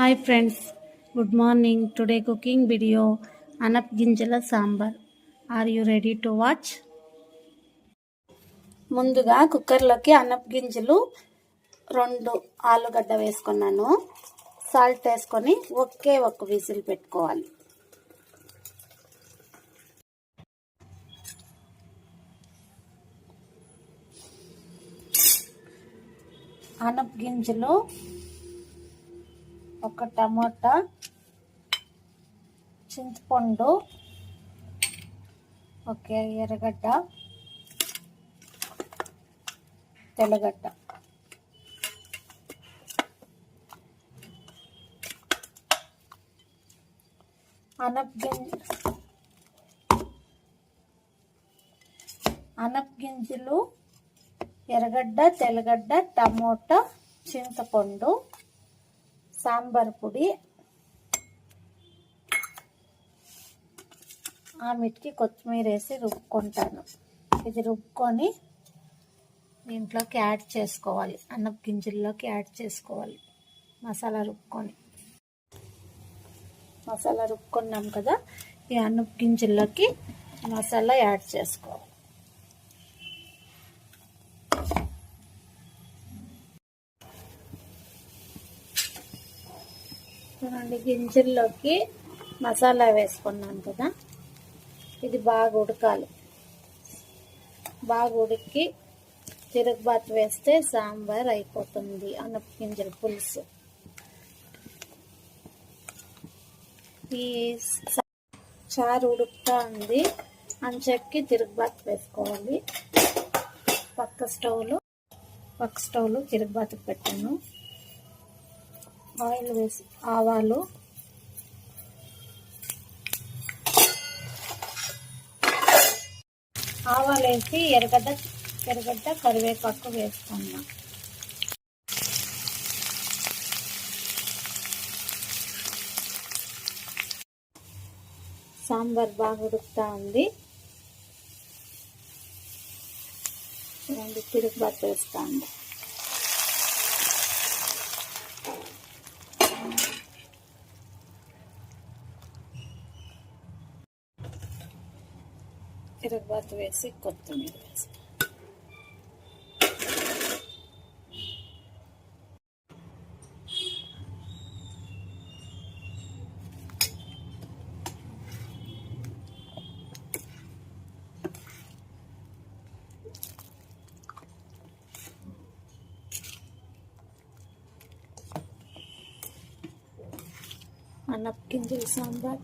Hi friends, good morning. Today cooking video Anap గింజల sambar. Are you ready to watch? ముందుగా కుక్కర్లోకి అనప గింజలు 2 ఆలుగడ్డ వేసుకున్నాను. సాల్ట్ వేసుకొని ఒకే ఒక విజిల్ పెట్టుకోవాలి. అనప గింజలు, ఒక టమాటా, చింతపండు, ఒక ఎర్రగడ్డ, తెల్లగడ్డ, అనప గింజలు, ఎర్రగడ్డ, తెల్లగడ్డ, టమోటా, చింతపండు, సాంబార్ పొడి, ఆమెటికి కొత్తిమీర వేసి రుబ్బుకుంటాను. ఇది రుబ్బుకొని దీంట్లోకి యాడ్ చేసుకోవాలి. అనప గింజల్లోకి యాడ్ చేసుకోవాలి. మసాలా రుబ్బుకున్నాం కదా, ఈ అనప గింజల్లోకి మసాలా యాడ్ చేసుకోవాలి. చూడండి, గింజల్లోకి మసాలా వేసుకున్నాను కదా, ఇది బాగా ఉడకాలి. బాగా ఉడికి తిరగబాతు వేస్తే సాంబార్ అయిపోతుంది. అనప గింజల పులుసు. ఈ చారు ఉడుకుతా ఉంది. అంచెక్కి తిరగబాతు వేసుకోవాలి. పక్క స్టవ్లో తిరగబాతు పెట్టాను. ఆయిల్ వేసి ఆవాలు, వేసి ఎర్రగడ్డ కరివేపాకు వేసుకున్నా. సాంబార్ బాగా ఉడుకుతా ఉంది. చూడండి, తిరగబాతు వేస్తాను. తిరగబాతు వేసి కొత్తిమీర వేసి అనప గింజల సాంబార్